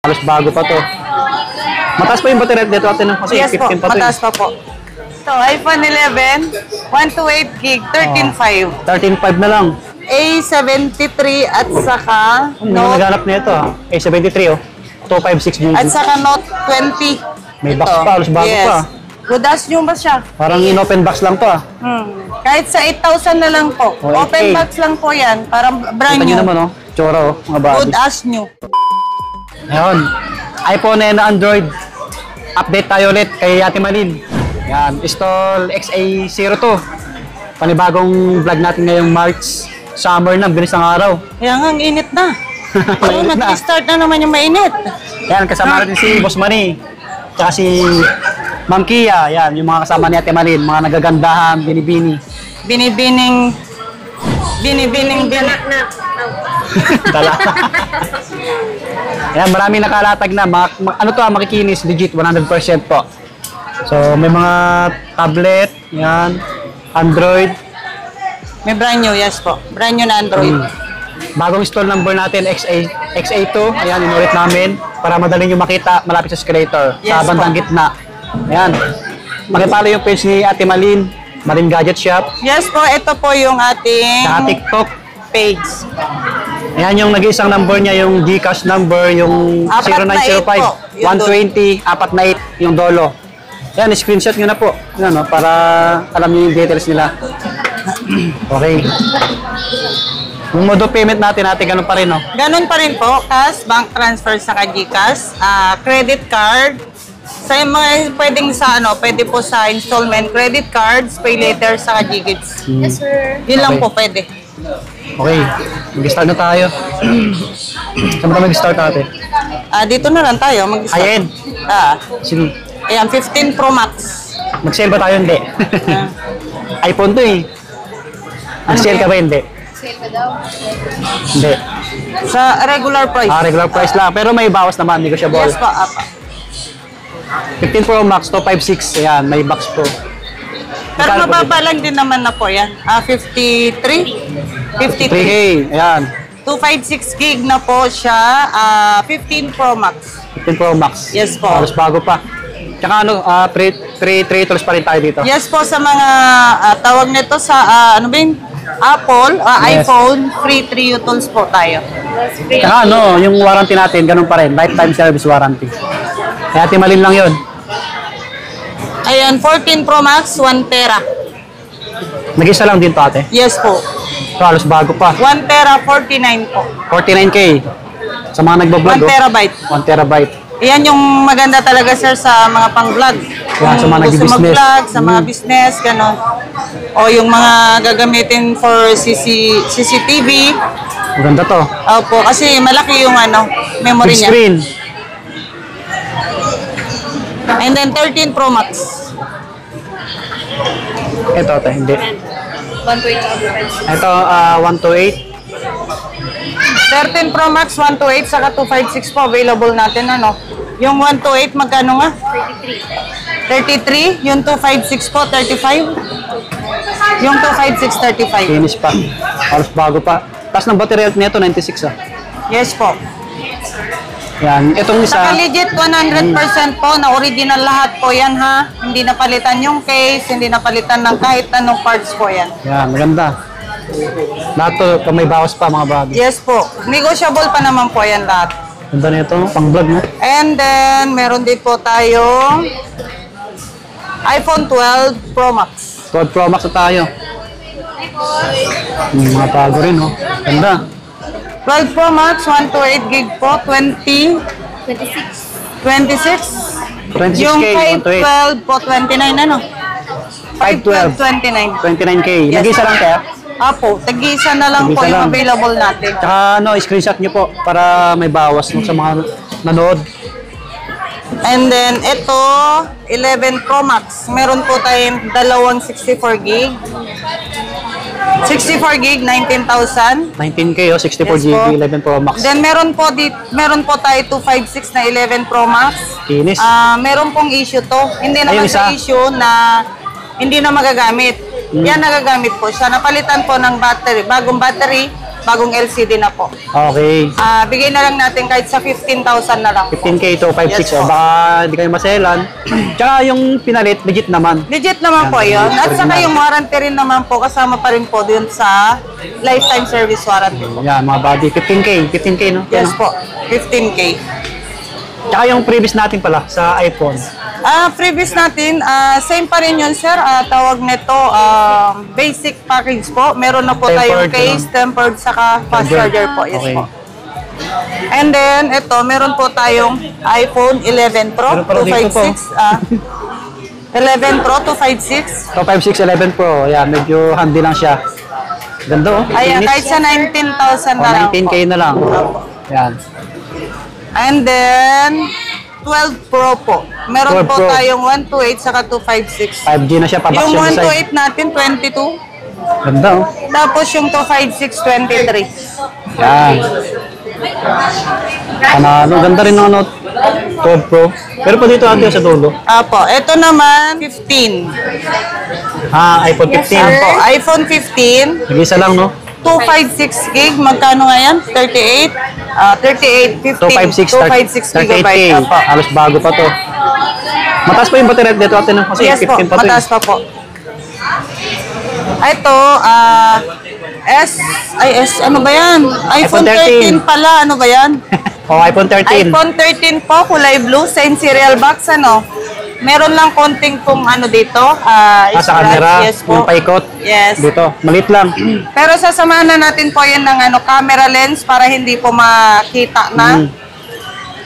Halos bago pa to. Mataas pa yung battery dito atin kasi Yes 15 po, pa to. mataas pa po. So, iPhone 11, 128 gig, 13.5. 13.5 na lang. A73 at saka Ano Note, naghanap nito? A73 oh. 256 GB. at saka Note 20. May box pa, halos bago pa. Good as new ba siya? Parang in-open box lang to ah. Kahit sa 8,000 na lang po. Oh, 8K. Open box lang po yan. Parang brand Kita nyo new. naman oh. Tsura oh, mga body. Good as new. Ayun. iPhone and Android. Update tayo ulit kay Ate Malin. Yan. Install XA02. Panibagong vlog natin ngayong March. Summer na, bilis ng araw. Kaya nga, ang init na. Mainit na. Mag-start na naman yung mainit. Yan, kasama natin si Boss Manny. Tsaka si Ma'am Kia. Yan, yung mga kasama ni Ate Malin. Mga nagagandahan, binibini. Binibining Tala. Yan, maraming nakalatag na. Ano to, makikinis, legit, 100% po. So, may mga tablet, yan, Android. May brand new, yes po. Brand new na Android. Bagong install number natin, XA2. Ayan, inulit namin para madali nyo makita malapit sa escalator. Yes, sa bandang po. gitna. Ayan. Makipalo yung page ni Ate Malin, Malin Gadget Shop. Yes po, ito po yung ating Sa TikTok. page. Ayan yung nag-iisang number niya, yung Gcash number, yung 0905 po, yung 120 4 yung dolo. Ayan, screenshot nyo na po. Ayan, no, para alam nyo yung details nila. Okay. Yung mode of payment natin, ganun pa rin, no? Ganun pa rin po, cash, bank transfer sa Gcash, credit card, sa mga pwedeng sa pwede po sa installment, credit cards, pay later sa Gcash. Yes, sir. Yun lang Okay. po pwede. Okay, mag-start na tayo. Saan ba mag-start natin? Dito na lang tayo mag-start. Ayan. Sige. Ayan, 15 Pro Max. Mag-sale ba tayo? Hindi. iPhone to eh. Mag-sale ka ba? Hindi. Sale ka daw. Hindi. Sa regular price. Regular price lang. Pero may bawas naman, negotiable. Yes po, apa. 15 Pro Max, 256. Ayan, may box po. Pero Magkano po mababa lang din naman na po yan. 53? 53. 3K. Ayan. 256 gig na po siya. 15 Pro Max. 15 Pro Max. Yes po. Halos bago pa. Tsaka free tools pa rin tayo dito. Yes po, sa mga tawag nito sa Apple, Yes. iPhone, free 3 tools po tayo. Yes, free. Tsaka yung warranty natin, ganun pa rin. Lifetime service warranty. Kaya Ate Malin lang yun. Ayan, 14 Pro Max, 1 tera. Nag-isa lang din to ate. Yes po. So, halos bago pa. 1 tera, 49 po. 49K. Sa mga nagbablog, 1 terabyte. 1 terabyte. Yan yung maganda talaga, sir, sa mga pang-vlog. Yan, sa mga Gusto nag-business. mag-vlog, sa mga business, gano'n. O yung mga gagamitin for CCTV. Maganda to. Opo, kasi malaki yung memory Big niya. screen. And then 13 Pro Max. Ito ate, hindi. 128 Ito, 128. 13 Pro Max, 128, saka 256 po available natin, Yung 128, magkano nga? 33. 33. Yung 256 po, 35. Yung 256, 35. Finish pa. Halos bago pa. Tapos ng battery health nito, 96 ah. Yes po. Yan. Itong Saka isa, legit 100% po na original lahat po yan, ha. Hindi napalitan yung case, hindi napalitan ng kahit anong parts po yan. yan, maganda. Lahat to, kung may bawas pa mga bago. Yes po. Negotiable pa naman po yan lahat. Ganda nito, pang vlog mo. And then, meron din po tayong iPhone 12 Pro Max. 12 Pro Max na tayo. Mga bago rin, oh. Ganda. 12 Pro Max, 128 gig po, 26. 26K, Yung 128. 512 po, 29 512. 29. 29K. Yes. Nag-isa lang kaya? Apo, tag-isa na lang po Tag-isa yung lang. available natin. Tsaka screenshot nyo po para may bawas sa mga nanood. And then, ito, 11 Pro Max. Meron po tayong dalawang 64 gig. 64 gig, 19,000. 19K, 64 Yes GB, po. 11 Pro Max. Then, meron po tayo 256 na 11 Pro Max. Kinis. Meron pong issue to. Hindi naman Ayun, isa. sa issue na hindi na magagamit. Yan nagagamit po siya. Napalitan po ng battery, bagong battery. bagong LCD na po. Okay. Bigay na lang natin kahit sa 15,000 na lang po. 15K to 5.6. Yes, po. Baka hindi kayo maselan. Tsaka yung pinalit, legit naman. Legit naman po yun. At saka yung warranty rin naman po, kasama pa rin po dun sa lifetime service warranty po. Yan, mga body. 15K, no? Yes po, 15K. Tsaka yung previous natin pala sa iPhone. Previous natin, same pa rin yun, sir. Tawag nito, basic package po. Meron na po tayong Tempered, case, tempered, saka fast charger po. Yes Okay. po. And then, ito, meron po tayong iPhone 11 Pro Meron pala dito po. 256. 11 Pro 256. To 5.6, 11 Pro. Yan, medyo handy lang siya. Ganda, oh. Ayan, Finish. kahit sa 19,000 na lang 19K po. na lang. Yan. And then, 12 Pro po. Meron 12 po Pro. tayong 128 saka 256. 5G na siya, pabox Yung yung design. 128 natin, 22. Ganda, oh. Tapos yung 256, 23. Yan. Panalo. Ganda rin ng Note 12 Pro. Pero pa dito ate sa dulo. Apo, ito naman, 15. iPhone 15. Apo, iPhone 15, Nag-isa lang, no? 256 gig. Magkano nga yan? 38? 38, 15. 256, 256 gigabyte. 38K. Apo. Halos bago pa to. Mataas pa yung battery dito ate, no? Kasi Yes po, 15 pa to. mataas pa po. Ito, ano ba yan? iPhone 13 pala, ano ba yan? Oh, iPhone 13. iPhone 13 po, kulay blue, same serial box, ano? Meron lang konting pong ano dito, Sa scratch, camera, yes po. yung paikot. Yes. Dito, maliit lang. Pero sasamahan na natin po yun ng ano, camera lens para hindi po makita na.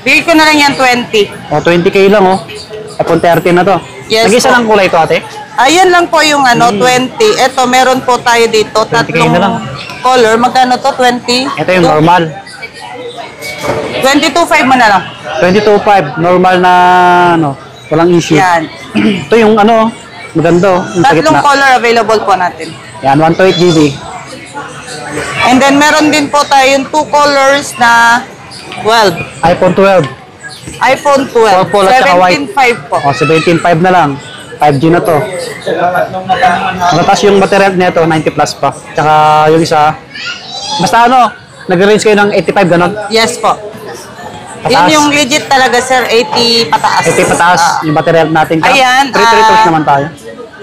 Bigay ko na lang yan 20. Oh, 20K lang, oh. iPhone 13 na to. Yes Nag-isa po. lang kulay to ate. Ayan lang po yung ano, 20. Ito, meron po tayo dito, 20K tatlong na lang. color. Magkano to? 20? Ito yung normal. 22.5 mo na lang. 22.5. Normal na, ano, walang issue. Yan. Ito yung, ano, maganda, oh. Yung sa Tatlong gitna. color available po natin. Yan, 128GB. And then, meron din po tayong 2 colors na 12. iPhone 12. iPhone 12. Purple at saka white. 17.5 po. Oh, 17.5 na lang. 5G na to. Matatas yung battery health nito, 90 plus pa. Tsaka yung isa, basta ano, nag-range kayo ng 85, ganon. Yes po. Pataas. Yun yung legit talaga, sir. 80 pataas. 80 pataas yung battery health natin. Ayan, 3 naman tayo.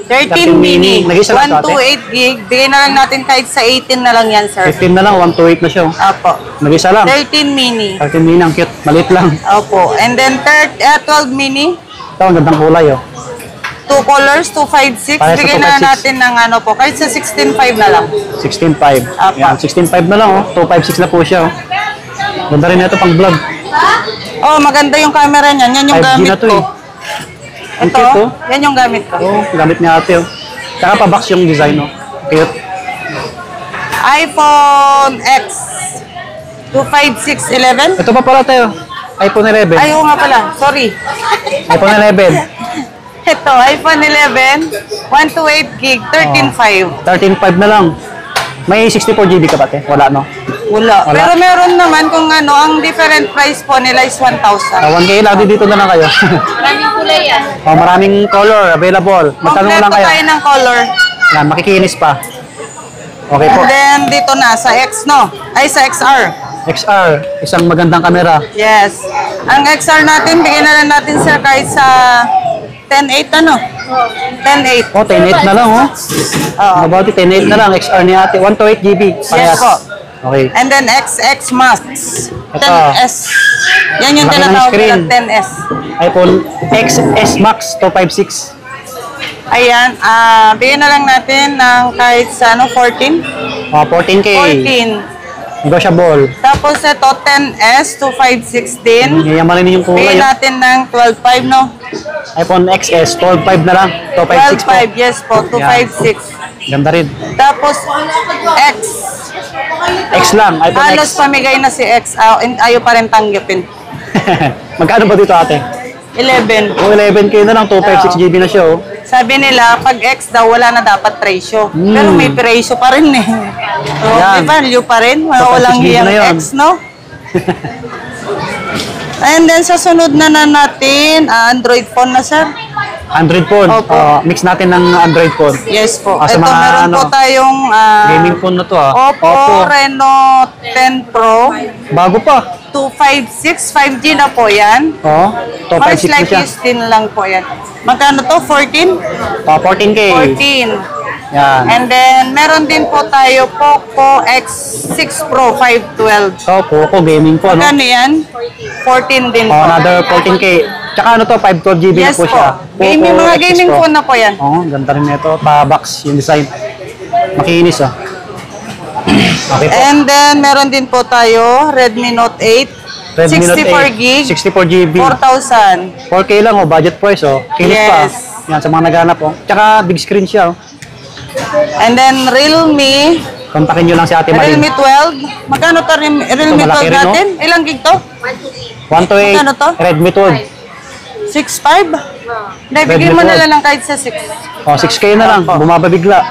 13 mini. Nag-isa lang to, ate? 128 gig. Bigay na lang natin kahit sa 18 na lang yan, sir. 15 na lang, 128 na siya. Oh. Apo. Nag-isa lang. 13 mini. 13 mini, ang cute. Maliit lang. Opo. And then 12 mini. Ito, ang gandang kulay, oh. 2 colors, 256. Parehas sa Bigay na 256. natin ng ano po. Kahit sa 16.5 na lang. 16.5. Apa. Yan, 16.5 na lang, oh. 256 na po siya, oh. Ganda rin ito pang vlog. Oh, maganda yung camera niyan. Yan yung 5G gamit na to, ko. eh. Ang Ito, cute, oh. yan yung gamit ko. Oh, gamit ni ate, oh. Tsaka pa-box yung design, oh. Cute. iPhone X 25611. Ito pa pala tayo. iPhone 11. Ay, oo nga pala. Sorry. iPhone 11. Ito, iPhone 11, 128 gig, 13.5. 13.5 na lang. May 64GB ka ba, te? Wala, no? Wala. Wala. Pero meron naman kung ano, ang different price po nila is 1,000. 1K lang, dito na lang kayo. Maraming kulay yan. Oh, maraming color available. Magtanong lang Kompleto kayo. tayo ng color. Yan, makikinis pa. Okay po. And then, dito na, sa X, no? Ay, sa XR. XR, isang magandang kamera. Yes. Ang XR natin, bigyan na lang natin, sir, kahit sa 10.8, ano? 10.8. Oh, 10.8 na lang, oh. Oo. How about it? 10.8 na lang. XR ni ate. 128GB. Parehas. po. Okay. And then XX Max. Ito. 10S. Yan yung Laki ng tinatawag screen. nila, 10S. iPhone XS Max 256. Ayan, bigyan na lang natin ng kahit sa ano, 14? Oh, 14K. 14. Negotiable. Tapos ito, 10S, 2516 din. Yayamanin yung kulay. Bigyan oh. natin ng 12.5, no? iPhone XS, 12.5 na lang. 256 po. 12.5, yes po, 256. Ganda rin. Tapos, X. X lang, iPhone Halos X. pamigay na si X. Ayaw pa rin tanggapin. Magkano ba dito ate? 11. Oh, 11K na lang, 256GB na siya, oh. Sabi nila, pag X daw, wala na dapat presyo. Pero may presyo pa rin eh. So, Yan. may value pa rin. Dapat Walang 6GB hiyang na yun. X, no? And then, sa sunod na natin, Android phone na, sir. Android phone. Opo. Mix natin ng Android phone. Yes po. Sa Ito mga, meron po tayong gaming phone na to Oppo Reno 10 Pro Bago pa. 256, 5G na po yan. Top 5 Price na like siya. is 10 lang po yan. Magkano to? 14? 14K. 14. Yan. And then, meron din po tayo Poco X6 Pro 512. Poco gaming phone. Magkano yan? 14 din po. Another 14K. Tsaka ano to, 512GB Yes na po po. siya. Gaming, Poco mga X6 gaming Pro. phone na po yan. Ganda rin nito. Pa-box yung design. Makinis Okay po. And then, meron din po tayo Redmi Note 8. Redmi Note 64 gig. 64GB. 4,000. 4K lang budget price Kinis pa. Yes. Yan sa mga naghanap Tsaka big screen siya And then, Realme. Kontakin nyo lang si Ate Marin. Realme 12. Magkano to Realme malaki 12 rin, natin? Ilang gig to? 128. Magkano to? Redmi 12. 6.5? Hindi, bigyan mo 12. na lang kahit sa 6. 6K na lang. Bumaba bigla.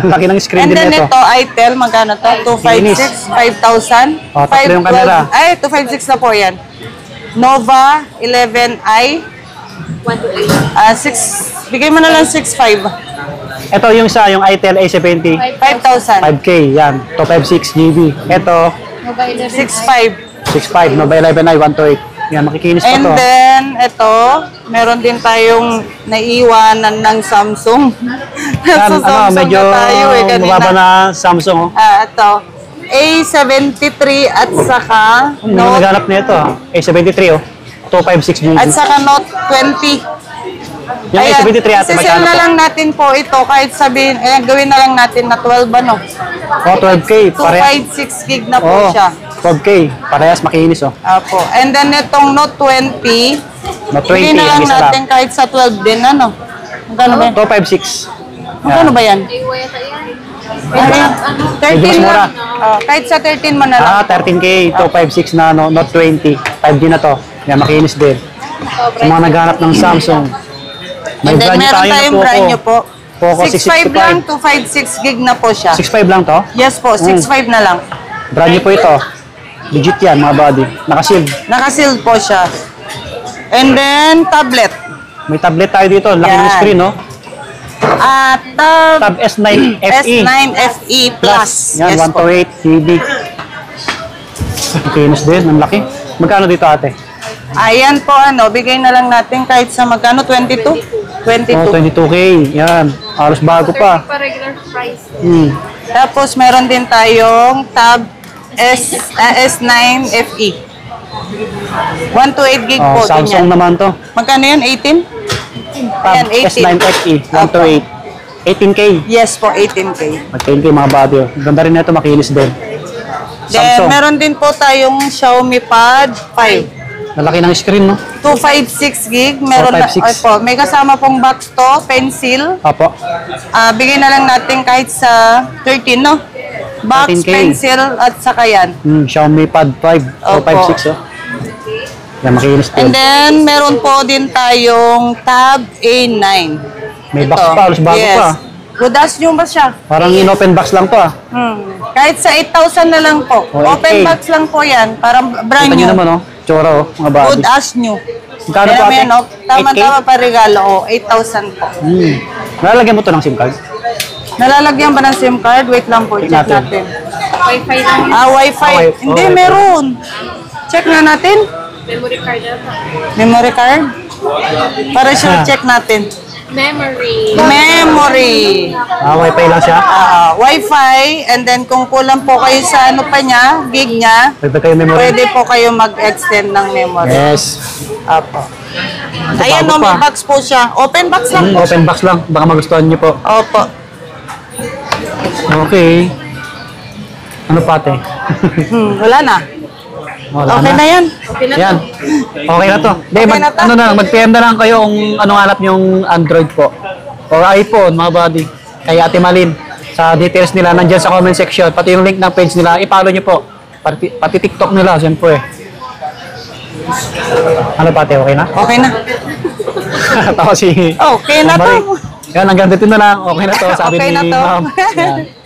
Laki ng screen And din then nito. ito, Itel, magkano to? 256, 5,000. Tatlo yung camera. Ay, 256 na po yan. Nova 11i. 6, bigay mo na lang 6.5. Ito yung yung Itel A70. 5,000. 5K. Yan. 256GB. Ito, 6.5. 6.5. Nova 11i 128. Yan. Makikinis pa And to. then, ito, meron din tayong naiiwanan ng Samsung. Yan. Sa Samsung Medyo na tayo kanina. mababa na Samsung. Ito, A73 at saka Ano Note, naghanap nito? A73 256GB. at saka Note 20. Yung A73 ate, sisil magkano na po? lang natin po ito kahit sabihin, gawin na lang natin na 12 ano. 12K. Parehas. 256 gig na po siya. 12K. Parehas makinis Apo. And then itong Note 20, Note 20. bigyan na lang yung isa natin kahit sa 12 din ano. Magkano ba yan? 256. Magkano ba yan? Medyo mas 13 mura. lang. Kahit sa 13 man na lang. 13K, 256 na Note 20. 5G na to. Yan, makinis din. Sa mga naghanap ng Samsung. May And then brand new meron tayo tayong na brand new po. Poco 6.5 lang, 665. 256 gig na po siya. 6.5 lang to. Yes po, 6.5 na lang. Brand new po ito. Legit yan, mga buddy. Naka-shield. Naka-sealed po siya. And then, tablet. May tablet tayo dito. Laki ng Yan. screen, Tab Tab S9 FE. S9 FE Plus. Yan, Yes po. 128 GB. Makinis din, ang laki. Magkano dito ate? Ayan po, bigay na lang natin kahit sa magkano, 22? 22. 22K. Yan. Halos bago pa. Pa regular price. Tapos, meron din tayong Tab S9 FE. 128 gig po. Samsung ganyan. naman to. Magkano yan? 18? Tab Ayan, 18. S9 FE. 128. 18K. Yes po, 18K. Mag-10K mga body. Ganda rin nito, makinis din. Then, Samsung. meron din po tayong Xiaomi Pad 5. Lalaki ng screen, no? 256 gig. Meron 256. ay po, may kasama pong box to, pencil. Apo. Bigay na lang natin kahit sa 13, no? Box, 13K. pencil, at saka yan. Xiaomi Pad 5. Opo. 256, Yan, makinis din. And then, meron po din tayong Tab A9. May box pa, halos bago pa. Good as new ba siya? Parang in-open box lang to, Kahit sa 8,000 na lang po. Oh, 8K. Open box lang po yan. Parang brand Kita nyo new. naman, Tsura, mga body. Good as new. Magkano po, ate? Yan, 8K? tama-tama pa regalo. 8,000 po. Nalalagyan mo to ng SIM card? Nalalagyan ba ng SIM card? Wait lang po, check natin. natin. Wi-Fi lang yun. Wi-Fi. Hindi, Wi-Fi. meron. Check na natin. Memory card ata. Memory card. Para sure check natin. Memory. Memory. Wi-Fi lang siya? Wi-Fi. And then kung kulang po kayo sa ano pa niya, gig niya, Pwede kayo memory? pwede po kayo mag-extend ng memory. Yes. Apo. Ayan, bago may pa. box po siya. Open box lang po. Open box lang. Baka magustuhan nyo po. Opo. Okay. Ano pa, ate? Wala na. Wala Okay na yan. Okay na Yan. to. Okay na to. Hindi, Okay na to. mag-PM na lang kayo kung anong hanap yung Android po. Or iPhone, mga buddy. Kay Ate Malin. Sa details nila, nandyan sa comment section. Pati yung link ng page nila, i-follow nyo po. Pati TikTok nila, siyempre. Ano pa, ate? Okay na? Okay na. Tawa si... Okay na to. Yan, hanggang dito na lang. Okay na to, sabi Okay ni na to. ma'am. Yan.